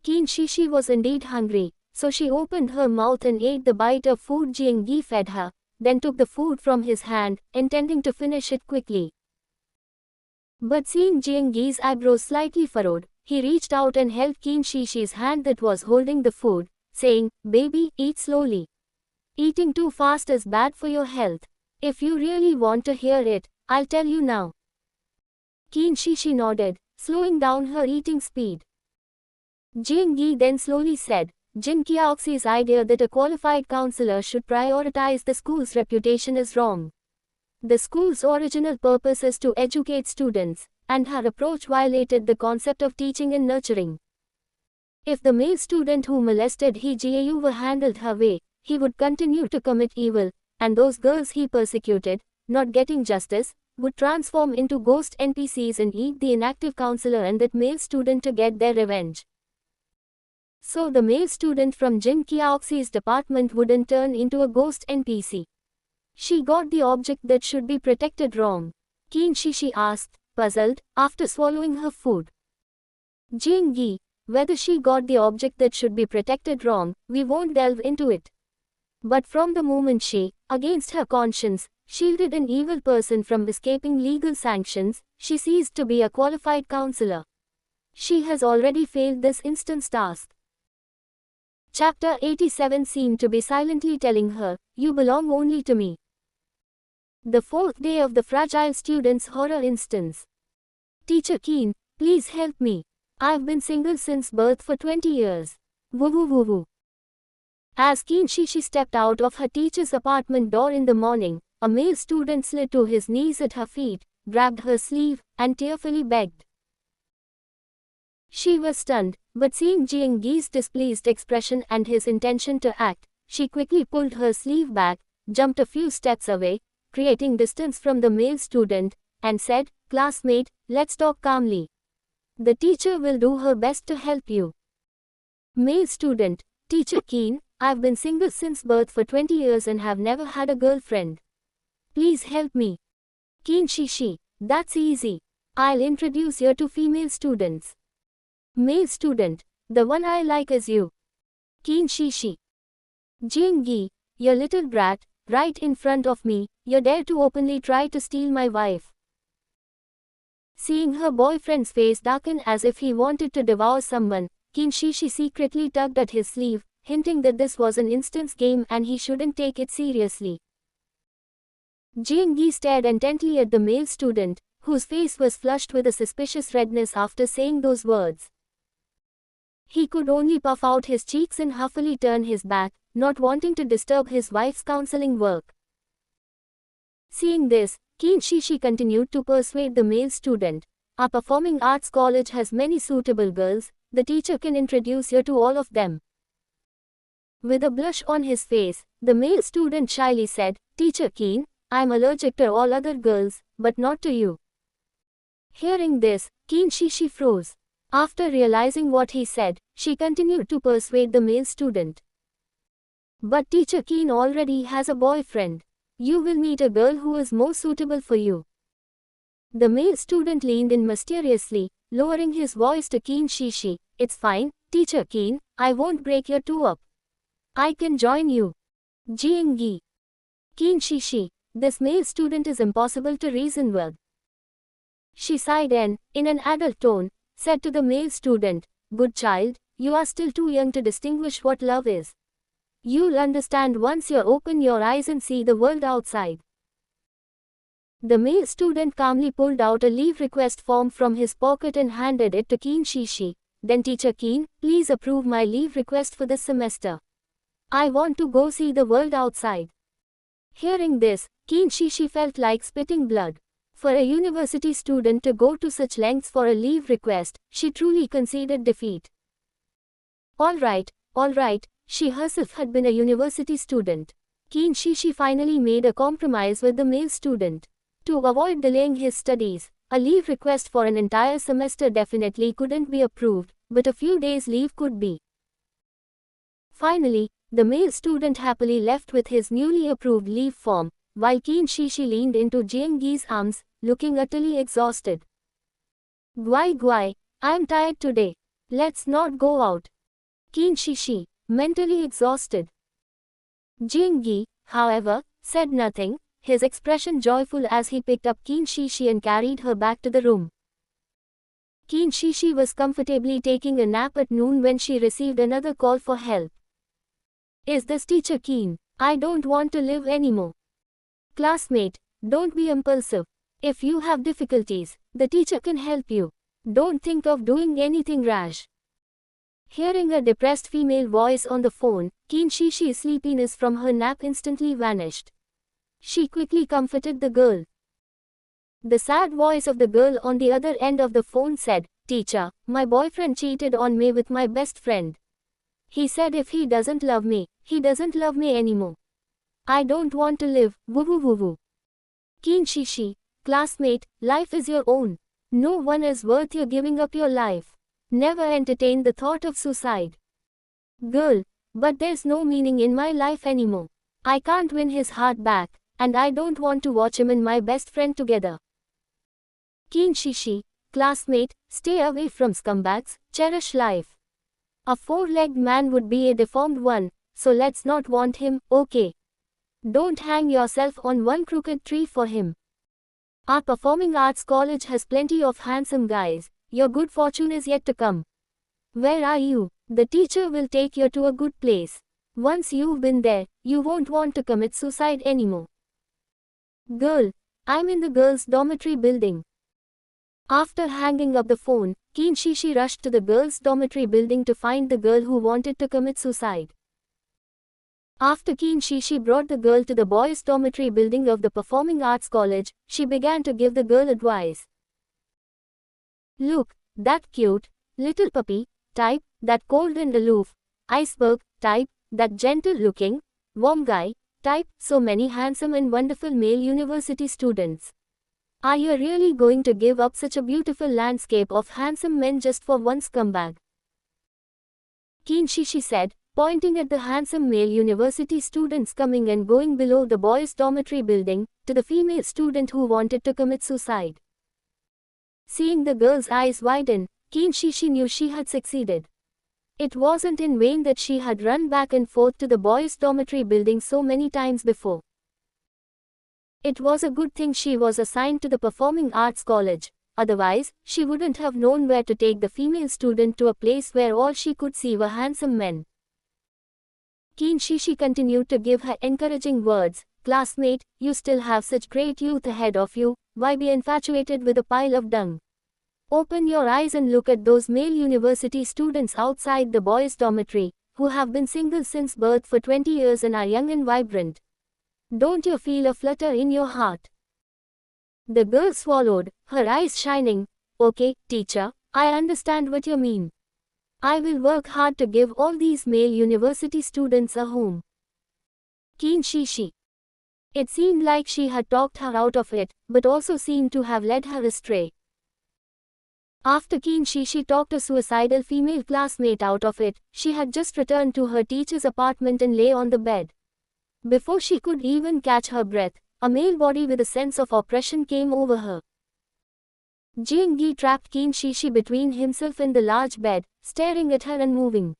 Qin Shishi was indeed hungry, so she opened her mouth and ate the bite of food Jiangyi fed her, then took the food from his hand, intending to finish it quickly. But seeing Jiangyi's eyebrows slightly furrowed, he reached out and held Qin Shishi's hand that was holding the food, saying, Baby, eat slowly. Eating too fast is bad for your health. If you really want to hear it, I'll tell you now. Qin Shishi nodded, slowing down her eating speed. Jiangyi then slowly said, Jin Qiaoxi's idea that a qualified counselor should prioritize the school's reputation is wrong. The school's original purpose is to educate students, and her approach violated the concept of teaching and nurturing. If the male student who molested Hijiayu were handled her way, he would continue to commit evil, and those girls he persecuted, not getting justice, would transform into ghost NPCs and eat the inactive counselor and that male student to get their revenge. So the male student from Jin Qiaoxi's department wouldn't turn into a ghost NPC. She got the object that should be protected wrong? Qin Shishi asked, puzzled, after swallowing her food. Jiangyi, whether she got the object that should be protected wrong, we won't delve into it. But from the moment she, against her conscience, shielded an evil person from escaping legal sanctions, she ceased to be a qualified counselor. She has already failed this instance task. Chapter 87 seemed to be silently telling her, you belong only to me. The fourth day of the Fragile Student's horror instance. Teacher Qin, please help me. I've been single since birth for 20 years. Woo woo woo woo. As Qin Shishi stepped out of her teacher's apartment door in the morning, a male student slid to his knees at her feet, grabbed her sleeve, and tearfully begged. She was stunned, but seeing Jiangyi's displeased expression and his intention to act, she quickly pulled her sleeve back, jumped a few steps away, creating distance from the male student, and said, Classmate, let's talk calmly. The teacher will do her best to help you. Male student, Teacher Qin, I've been single since birth for 20 years and have never had a girlfriend. Please help me. Qin Shishi, that's easy. I'll introduce you to female students. Male student, the one I like is you. Qin Shishi. Jiangyi, you little brat, right in front of me, you dare to openly try to steal my wife. Seeing her boyfriend's face darken as if he wanted to devour someone, Qin Shishi secretly tugged at his sleeve, hinting that this was an instance game and he shouldn't take it seriously. Jiang Yi stared intently at the male student, whose face was flushed with a suspicious redness after saying those words. He could only puff out his cheeks and huffily turn his back, not wanting to disturb his wife's counseling work. Seeing this, Qin Shishi continued to persuade the male student. Our performing arts college has many suitable girls, the teacher can introduce you to all of them. With a blush on his face, the male student shyly said, Teacher Qin, I'm allergic to all other girls, but not to you. Hearing this, Qin Shishi froze. After realizing what he said, she continued to persuade the male student. But Teacher Qin already has a boyfriend. You will meet a girl who is more suitable for you. The male student leaned in mysteriously, lowering his voice to Qin Shishi. It's fine, Teacher Qin, I won't break your two up. I can join you. Jiang Yi. Qin Shishi, this male student is impossible to reason with. She sighed and, in an adult tone, said to the male student, Good child, you are still too young to distinguish what love is. You'll understand once you open your eyes and see the world outside. The male student calmly pulled out a leave request form from his pocket and handed it to Qin Shishi. Then Teacher Qin, please approve my leave request for this semester. I want to go see the world outside. Hearing this, Qin Shishi felt like spitting blood. For a university student to go to such lengths for a leave request, she truly conceded defeat. All right, she herself had been a university student. Qin Shishi finally made a compromise with the male student. To avoid delaying his studies, a leave request for an entire semester definitely couldn't be approved, but a few days leave could be. Finally, the male student happily left with his newly approved leave form, while Qin Shishi leaned into Jiang Yi's arms, looking utterly exhausted. Guai, I'm tired today. Let's not go out. Qin Shishi, mentally exhausted. Jiang Yi, however, said nothing, his expression joyful as he picked up Qin Shishi and carried her back to the room. Qin Shishi was comfortably taking a nap at noon when she received another call for help. Is this Teacher Qin? I don't want to live anymore. Classmate, don't be impulsive. If you have difficulties, the teacher can help you. Don't think of doing anything rash. Hearing a depressed female voice on the phone, Qin Shishi's sleepiness from her nap instantly vanished. She quickly comforted the girl. The sad voice of the girl on the other end of the phone said, Teacher, my boyfriend cheated on me with my best friend. He said if he doesn't love me, he doesn't love me anymore. I don't want to live, woo. Qin Shishi, classmate, life is your own. No one is worth your giving up your life. Never entertain the thought of suicide. Girl, but there's no meaning in my life anymore. I can't win his heart back, and I don't want to watch him and my best friend together. Qin Shishi, classmate, stay away from scumbags, cherish life. A four-legged man would be a deformed one, so let's not want him, okay? Don't hang yourself on one crooked tree for him. Our performing arts college has plenty of handsome guys. Your good fortune is yet to come. Where are you? The teacher will take you to a good place. Once you've been there, you won't want to commit suicide anymore. Girl, I'm in the girls' dormitory building. After hanging up the phone, Qin Shishi rushed to the girls' dormitory building to find the girl who wanted to commit suicide. After Qin Shishi brought the girl to the boys' dormitory building of the Performing Arts College, she began to give the girl advice. Look, that cute, little puppy, type, that cold and aloof, iceberg, type, that gentle-looking, warm guy, type, so many handsome and wonderful male university students. Are you really going to give up such a beautiful landscape of handsome men just for one scumbag? Qin Shishi said, pointing at the handsome male university students coming and going below the boys' dormitory building, to the female student who wanted to commit suicide. Seeing the girl's eyes widen, Qin Shishi knew she had succeeded. It wasn't in vain that she had run back and forth to the boys' dormitory building so many times before. It was a good thing she was assigned to the Performing Arts College, otherwise, she wouldn't have known where to take the female student to a place where all she could see were handsome men. Qin Shishi continued to give her encouraging words. Classmate, you still have such great youth ahead of you, why be infatuated with a pile of dung? Open your eyes and look at those male university students outside the boys' dormitory, who have been single since birth for 20 years and are young and vibrant. Don't you feel a flutter in your heart? The girl swallowed, her eyes shining. Okay, teacher, I understand what you mean. I will work hard to give all these male university students a home. Qin Shishi. It seemed like she had talked her out of it, but also seemed to have led her astray. After Qin Shishi talked a suicidal female classmate out of it, she had just returned to her teacher's apartment and lay on the bed. Before she could even catch her breath, a male body with a sense of oppression came over her. Jiang Yi trapped Qin Shishi between himself and the large bed, staring at her and moving.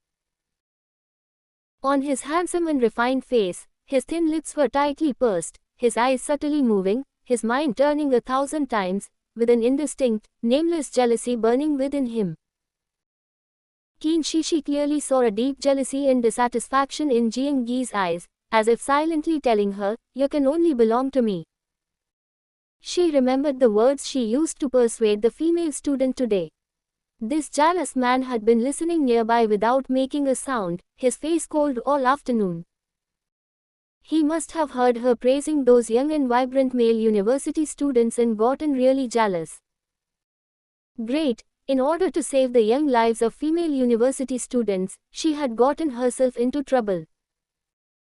On his handsome and refined face, his thin lips were tightly pursed, his eyes subtly moving, his mind turning 1,000 times, with an indistinct, nameless jealousy burning within him. Qin Shishi clearly saw a deep jealousy and dissatisfaction in Jiang Yi's eyes, as if silently telling her, "You can only belong to me." She remembered the words she used to persuade the female student today. This jealous man had been listening nearby without making a sound, his face cold all afternoon. He must have heard her praising those young and vibrant male university students and gotten really jealous. Great, in order to save the young lives of female university students, she had gotten herself into trouble.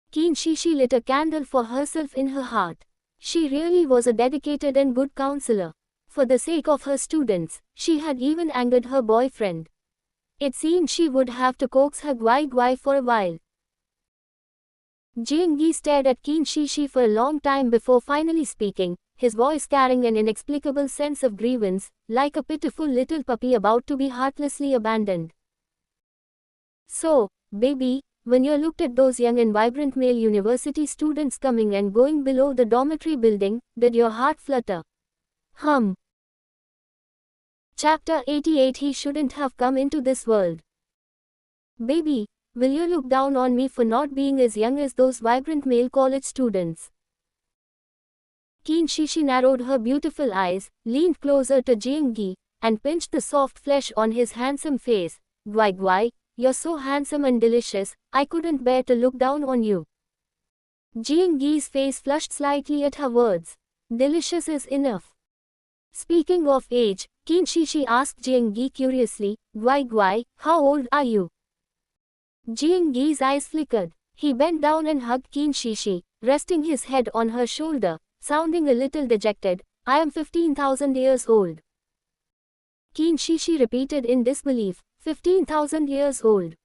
Qin Shishi lit a candle for herself in her heart. She really was a dedicated and good counselor. For the sake of her students, she had even angered her boyfriend. It seemed she would have to coax her Guai for a while. Jiang Yi stared at Qin Shishi for a long time before finally speaking, his voice carrying an inexplicable sense of grievance, like a pitiful little puppy about to be heartlessly abandoned. So, baby, when you looked at those young and vibrant male university students coming and going below the dormitory building, did your heart flutter? Chapter 88. He shouldn't have come into this world. Baby, will you look down on me for not being as young as those vibrant male college students? Qin Shishi narrowed her beautiful eyes, leaned closer to Jiang Yi, and pinched the soft flesh on his handsome face. Guai, you're so handsome and delicious, I couldn't bear to look down on you. Jiang Yi's face flushed slightly at her words. Delicious is enough. Speaking of age, Qin Shishi asked Jiang Yi curiously, Guai, how old are you? Jiang Yi's eyes flickered. He bent down and hugged Qin Shishi, resting his head on her shoulder, sounding a little dejected. I am 15,000 years old. Qin Shishi repeated in disbelief, 15,000 years old.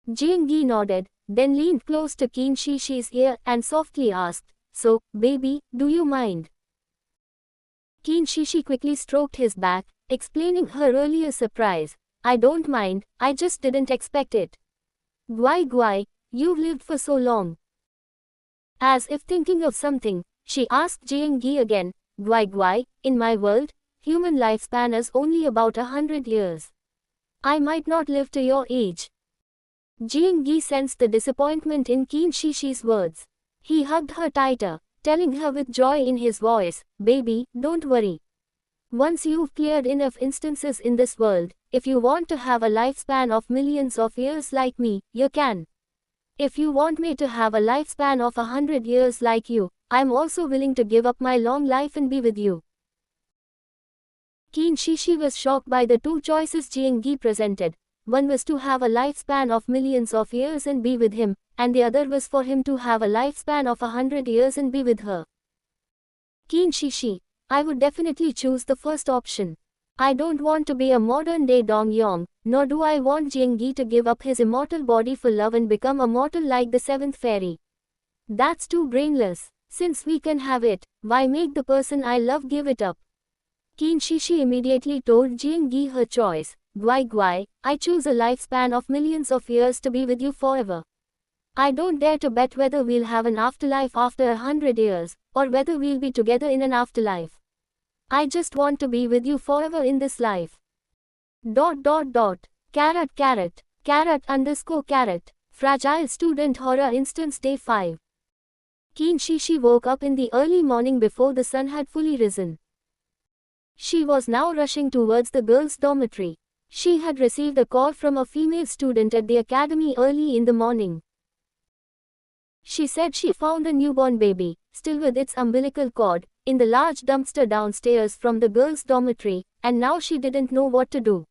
Jiang Yi nodded, then leaned close to Qin Shishi's ear and softly asked, So, baby, do you mind? Qin Shishi quickly stroked his back, explaining her earlier surprise. I don't mind, I just didn't expect it. Guai, you've lived for so long. As if thinking of something, she asked Jiang Yi again, Guai, in my world, human lifespan is only about 100 years. I might not live to your age. Jiang Yi sensed the disappointment in Qin Shishi's words. He hugged her tighter, telling her with joy in his voice, Baby, don't worry. Once you've cleared enough instances in this world, if you want to have a lifespan of millions of years like me, you can. If you want me to have a lifespan of 100 years like you, I'm also willing to give up my long life and be with you. Qin Shishi was shocked by the two choices Jiang Yi presented. One was to have a lifespan of millions of years and be with him, and the other was for him to have a lifespan of 100 years and be with her. Qin Shishi, I would definitely choose the first option. I don't want to be a modern-day Dong Yong, nor do I want Jiang Yi to give up his immortal body for love and become a mortal like the seventh fairy. That's too brainless. Since we can have it, why make the person I love give it up? Qin Shishi immediately told Jiang Yi her choice. Guai, I choose a lifespan of millions of years to be with you forever. I don't dare to bet whether we'll have an afterlife after 100 years, or whether we'll be together in an afterlife. I just want to be with you forever in this life. ... Carrot carrot. Carrot_carrot. Fragile Student Horror Instance Day 5. Keen Shishi woke up in the early morning before the sun had fully risen. She was now rushing towards the girls' dormitory. She had received a call from a female student at the academy early in the morning. She said she found a newborn baby, still with its umbilical cord, in the large dumpster downstairs from the girls' dormitory, and now she didn't know what to do.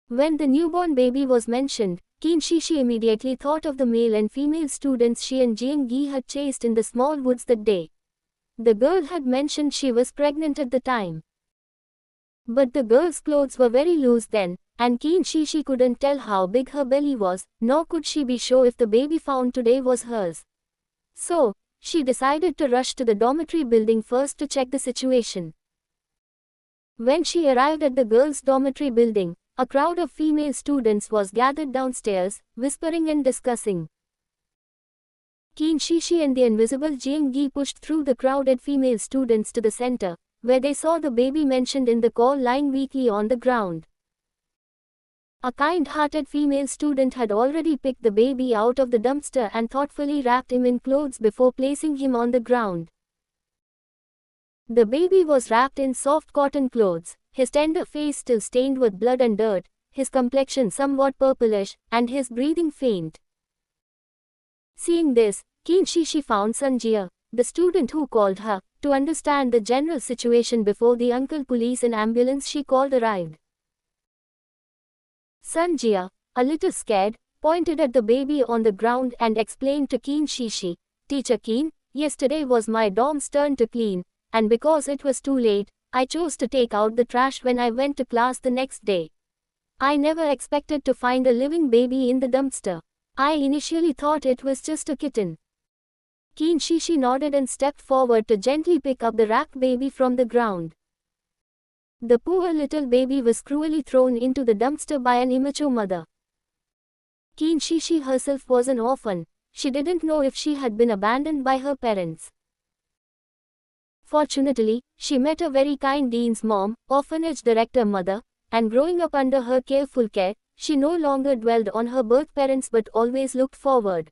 When the newborn baby was mentioned, Keen Shishi immediately thought of the male and female students she and Jiang Gi had chased in the small woods that day. The girl had mentioned she was pregnant at the time. But the girl's clothes were very loose then, and Keen Shishi couldn't tell how big her belly was, nor could she be sure if the baby found today was hers. So, she decided to rush to the dormitory building first to check the situation. When she arrived at the girls' dormitory building, a crowd of female students was gathered downstairs, whispering and discussing. Keen Shishi and the invisible Jiang Gi pushed through the crowded female students to the center, where they saw the baby mentioned in the call lying weakly on the ground. A kind-hearted female student had already picked the baby out of the dumpster and thoughtfully wrapped him in clothes before placing him on the ground. The baby was wrapped in soft cotton clothes, his tender face still stained with blood and dirt, his complexion somewhat purplish, and his breathing faint. Seeing this, Keen Shishi found Sanjia, the student who called her, to understand the general situation before the uncle police and ambulance she called arrived. Sanjia, a little scared, pointed at the baby on the ground and explained to Keen Shishi, "Teacher Keen, yesterday was my dorm's turn to clean, and because it was too late, I chose to take out the trash when I went to class the next day. I never expected to find a living baby in the dumpster. I initially thought it was just a kitten." Keen Shishi nodded and stepped forward to gently pick up the wrapped baby from the ground. The poor little baby was cruelly thrown into the dumpster by an immature mother. Keen Shishi herself was an orphan. She didn't know if she had been abandoned by her parents. Fortunately, she met a very kind dean's mom, orphanage director mother, and growing up under her careful care, she no longer dwelled on her birth parents but always looked forward.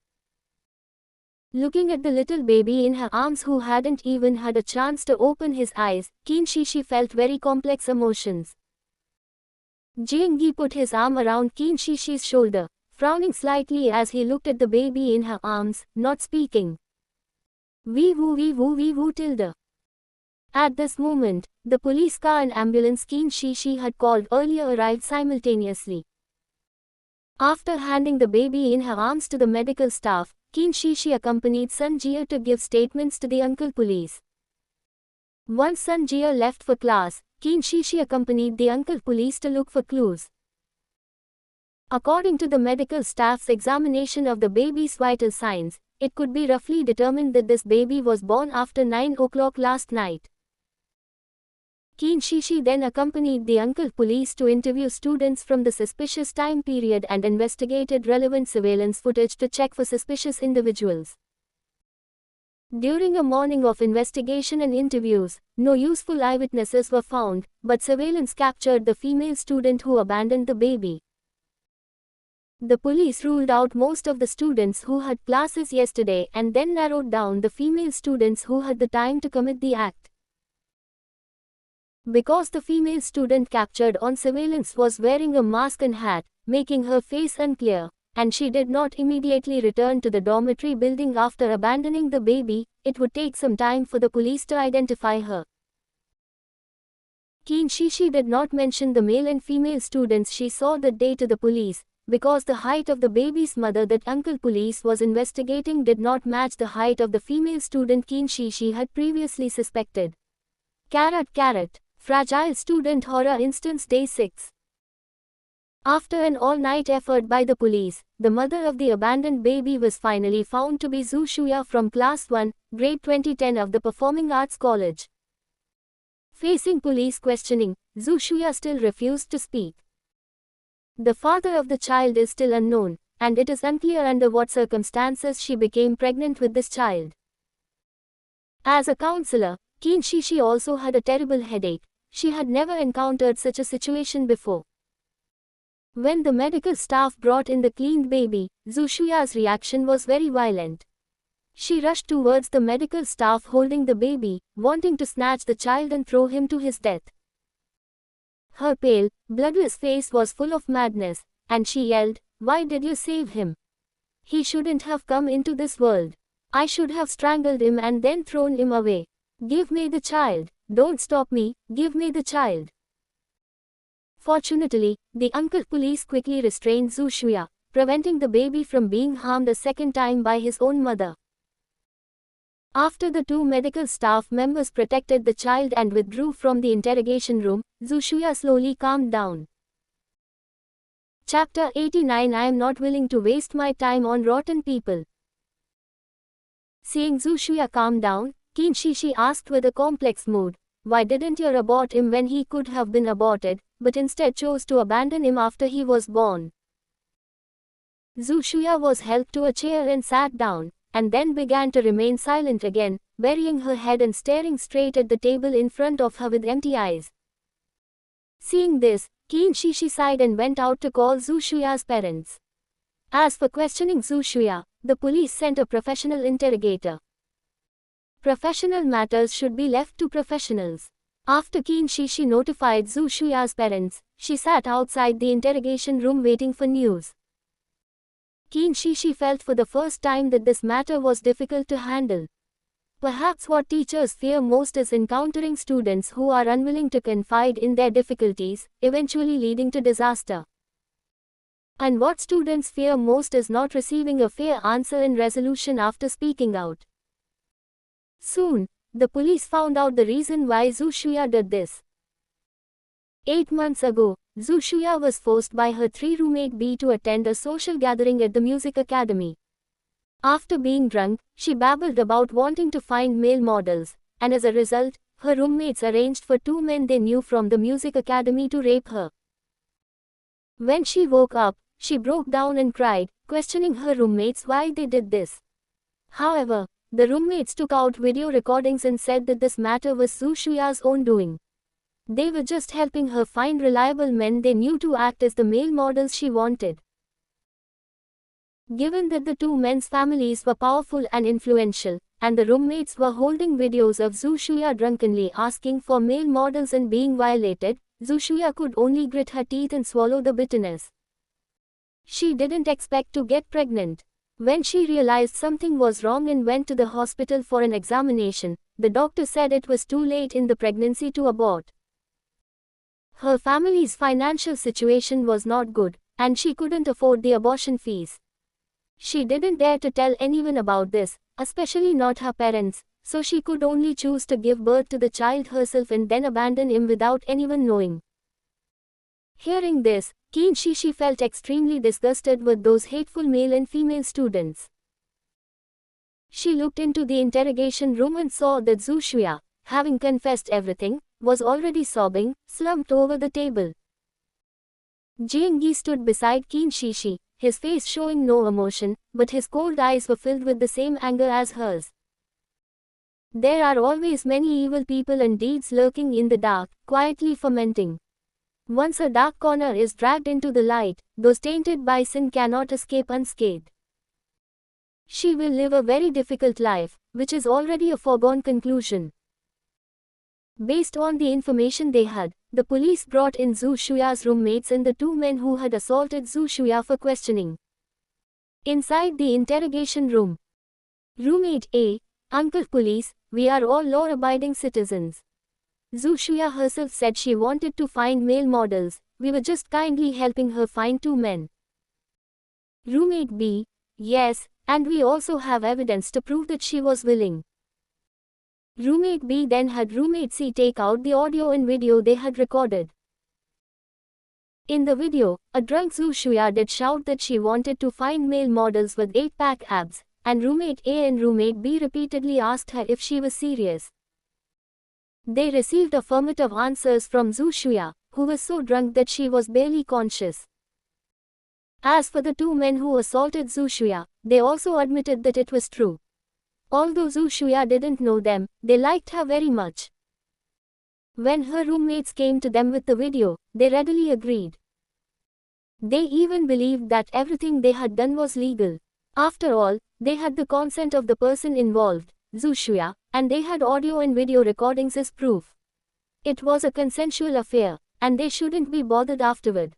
Looking at the little baby in her arms who hadn't even had a chance to open his eyes, Keen Shishi felt very complex emotions. Jiang Gi put his arm around Keen Shishi's shoulder, frowning slightly as he looked at the baby in her arms, not speaking. Wee woo tilde. At this moment, the police car and ambulance Keen Shishi had called earlier arrived simultaneously. After handing the baby in her arms to the medical staff, Keen Shishi accompanied Sanjia to give statements to the uncle police. Once Sanjia left for class, Keen Shishi accompanied the uncle police to look for clues. According to the medical staff's examination of the baby's vital signs, it could be roughly determined that this baby was born after 9 o'clock last night. Keen Shishi then accompanied the uncle police to interview students from the suspicious time period and investigated relevant surveillance footage to check for suspicious individuals. During a morning of investigation and interviews, no useful eyewitnesses were found, but surveillance captured the female student who abandoned the baby. The police ruled out most of the students who had classes yesterday and then narrowed down the female students who had the time to commit the act. Because the female student captured on surveillance was wearing a mask and hat, making her face unclear, and she did not immediately return to the dormitory building after abandoning the baby, it would take some time for the police to identify her. Keen Shishi did not mention the male and female students she saw that day to the police, because the height of the baby's mother that uncle police was investigating did not match the height of the female student Keen Shishi had previously suspected. Carrot. Fragile Student Horror Instance Day 6. After an all-night effort by the police, the mother of the abandoned baby was finally found to be Zhu Shuya from Class 1, Grade 2010 of the Performing Arts College. Facing police questioning, Zhu Shuya still refused to speak. The father of the child is still unknown, and it is unclear under what circumstances she became pregnant with this child. As a counselor, Qin Shishi also had a terrible headache. She had never encountered such a situation before. When the medical staff brought in the cleaned baby, Zhu Shuya's reaction was very violent. She rushed towards the medical staff holding the baby, wanting to snatch the child and throw him to his death. Her pale, bloodless face was full of madness, and she yelled, "Why did you save him? He shouldn't have come into this world. I should have strangled him and then thrown him away. Give me the child. Don't stop me, give me the child." Fortunately, the uncle police quickly restrained Zhu Shuya, preventing the baby from being harmed a second time by his own mother. After the two medical staff members protected the child and withdrew from the interrogation room, Zhu Shuya slowly calmed down. Chapter 89. I am not willing to waste my time on rotten people. Seeing Zhu Shuya calm down, Qin Shishi asked with a complex mood, "Why didn't you abort him when he could have been aborted, but instead chose to abandon him after he was born?" Zhu Shuya was helped to a chair and sat down, and then began to remain silent again, burying her head and staring straight at the table in front of her with empty eyes. Seeing this, Qin Shishi sighed and went out to call Zhu Shuya's parents. As for questioning Zhu Shuya, the police sent a professional interrogator. Professional matters should be left to professionals. After Qin Shishi notified Zhu Shuya's parents, she sat outside the interrogation room waiting for news. Qin Shishi felt for the first time that this matter was difficult to handle. Perhaps what teachers fear most is encountering students who are unwilling to confide in their difficulties, eventually leading to disaster. And what students fear most is not receiving a fair answer and resolution after speaking out. Soon, the police found out the reason why Zhu Shuya did this. 8 months ago, Zhu Shuya was forced by her 3 roommate B to attend a social gathering at the music academy. After being drunk, she babbled about wanting to find male models, and as a result, her roommates arranged for 2 men they knew from the music academy to rape her. When she woke up, she broke down and cried, questioning her roommates why they did this. However, the roommates took out video recordings and said that this matter was Zhu Shuya's own doing. They were just helping her find reliable men they knew to act as the male models she wanted. Given that the 2 men's families were powerful and influential, and the roommates were holding videos of Zhu Shuya drunkenly asking for male models and being violated, Zhu Shuya could only grit her teeth and swallow the bitterness. She didn't expect to get pregnant. When she realized something was wrong and went to the hospital for an examination, the doctor said it was too late in the pregnancy to abort. Her family's financial situation was not good, and she couldn't afford the abortion fees. She didn't dare to tell anyone about this, especially not her parents, so she could only choose to give birth to the child herself and then abandon him without anyone knowing. Hearing this, Qin Shishi felt extremely disgusted with those hateful male and female students. She looked into the interrogation room and saw that Zhu Shuya, having confessed everything, was already sobbing, slumped over the table. Jiang Yi stood beside Qin Shishi, his face showing no emotion, but his cold eyes were filled with the same anger as hers. There are always many evil people and deeds lurking in the dark, quietly fermenting. Once a dark corner is dragged into the light, those tainted by sin cannot escape unscathed. She will live a very difficult life, which is already a foregone conclusion. Based on the information they had, the police brought in Zhu Shuya's roommates and the 2 men who had assaulted Zhu Shuya for questioning. Inside the interrogation room. Roommate A, Uncle Police, we are all law-abiding citizens. Zhu Shuya herself said she wanted to find male models, we were just kindly helping her find 2 men. Roommate B, yes, and we also have evidence to prove that she was willing. Roommate B then had roommate C take out the audio and video they had recorded. In the video, a drunk Zhu Shuya did shout that she wanted to find male models with 8-pack abs, and roommate A and roommate B repeatedly asked her if she was serious. They received affirmative answers from Zhu Shuya, who was so drunk that she was barely conscious. As for the two men who assaulted Zhu Shuya, they also admitted that it was true. Although Zhu Shuya didn't know them, they liked her very much. When her roommates came to them with the video, they readily agreed. They even believed that everything they had done was legal. After all, they had the consent of the person involved, Zhu Shuya, and they had audio and video recordings as proof. It was a consensual affair, and they shouldn't be bothered afterward.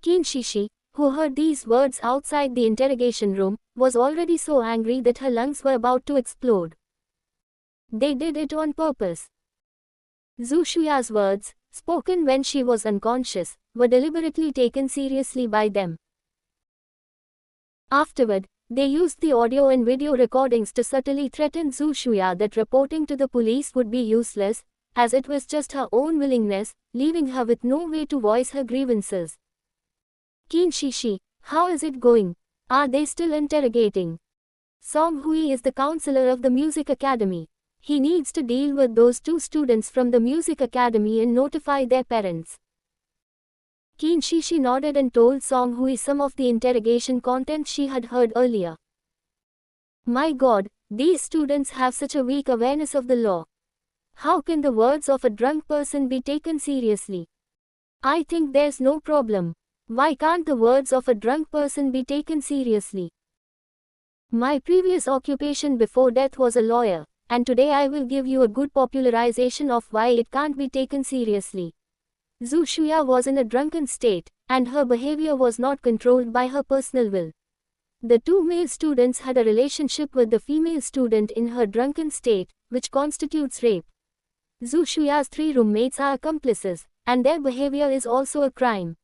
Qin Shishi, who heard these words outside the interrogation room, was already so angry that her lungs were about to explode. They did it on purpose. Zhu Shuya's words, spoken when she was unconscious, were deliberately taken seriously by them. Afterward, they used the audio and video recordings to subtly threaten Zhu Shuya that reporting to the police would be useless, as it was just her own willingness, leaving her with no way to voice her grievances. Qin Shishi, how is it going? Are they still interrogating? Song Hui is the counselor of the Music Academy. He needs to deal with those two students from the Music Academy and notify their parents. Qin Shishi nodded and told Song Hui some of the interrogation content she had heard earlier. My God, these students have such a weak awareness of the law. How can the words of a drunk person be taken seriously? I think there's no problem. Why can't the words of a drunk person be taken seriously? My previous occupation before death was a lawyer, and today I will give you a good popularization of why it can't be taken seriously. Zhu Shuya was in a drunken state, and her behavior was not controlled by her personal will. The two male students had a relationship with the female student in her drunken state, which constitutes rape. Zhu Shuya's 3 roommates are accomplices, and their behavior is also a crime.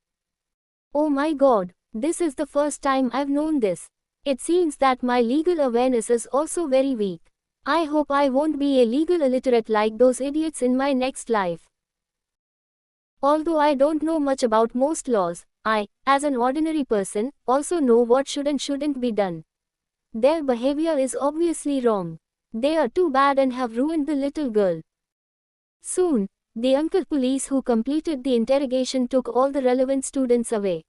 Oh my God, this is the first time I've known this. It seems that my legal awareness is also very weak. I hope I won't be a legal illiterate like those idiots in my next life. Although I don't know much about most laws, I, as an ordinary person, also know what should and shouldn't be done. Their behavior is obviously wrong. They are too bad and have ruined the little girl. Soon, the uncle police who completed the interrogation took all the relevant students away.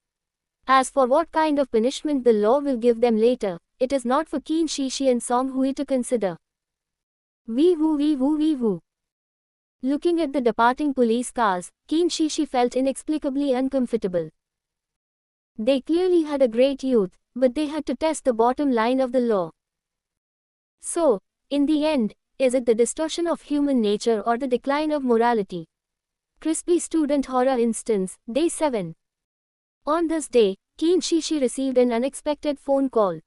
As for what kind of punishment the law will give them later, it is not for Qin Shishi and Song Hui to consider. Wee woo wee woo wee woo. Looking at the departing police cars, Qin Shishi felt inexplicably uncomfortable. They clearly had a great youth, but they had to test the bottom line of the law. So, in the end, is it the distortion of human nature or the decline of morality? Crispy Student Horror Instance, Day 7. On this day, Qin Shishi received an unexpected phone call.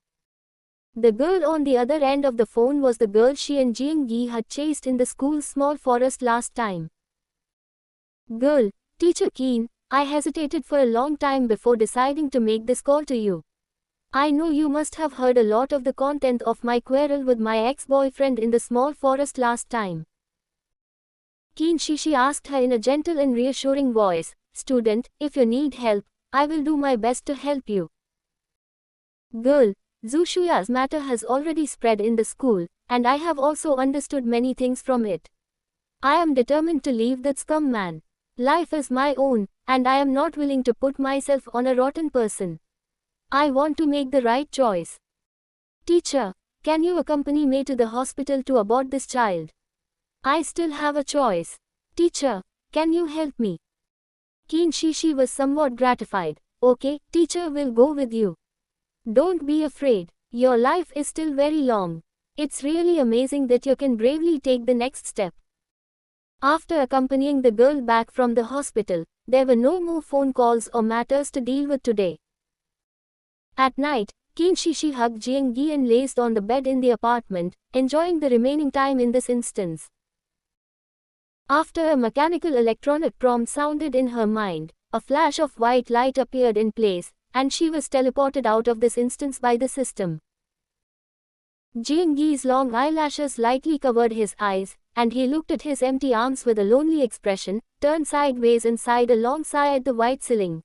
The girl on the other end of the phone was the girl she and Jiang Yi had chased in the school's small forest last time. Girl, Teacher Qin, I hesitated for a long time before deciding to make this call to you. I know you must have heard a lot of the content of my quarrel with my ex-boyfriend in the small forest last time. Qin Shishi asked her in a gentle and reassuring voice, Student, if you need help, I will do my best to help you. Girl, Zhu Shuya's matter has already spread in the school, and I have also understood many things from it. I am determined to leave that scum man. Life is my own, and I am not willing to put myself on a rotten person. I want to make the right choice. Teacher, can you accompany me to the hospital to abort this child? I still have a choice. Teacher, can you help me? Qin Shishi was somewhat gratified. Okay, teacher will go with you. Don't be afraid. Your life is still very long. It's really amazing that you can bravely take the next step. After accompanying the girl back from the hospital, there were no more phone calls or matters to deal with today. At night, Qin Shishi hugged Jiang Yi and lazed on the bed in the apartment, enjoying the remaining time in this instance. After a mechanical electronic prompt sounded in her mind, a flash of white light appeared in place, and she was teleported out of this instance by the system. Jiang Yi's long eyelashes lightly covered his eyes, and he looked at his empty arms with a lonely expression, turned sideways and sighed a long sigh at the white ceiling.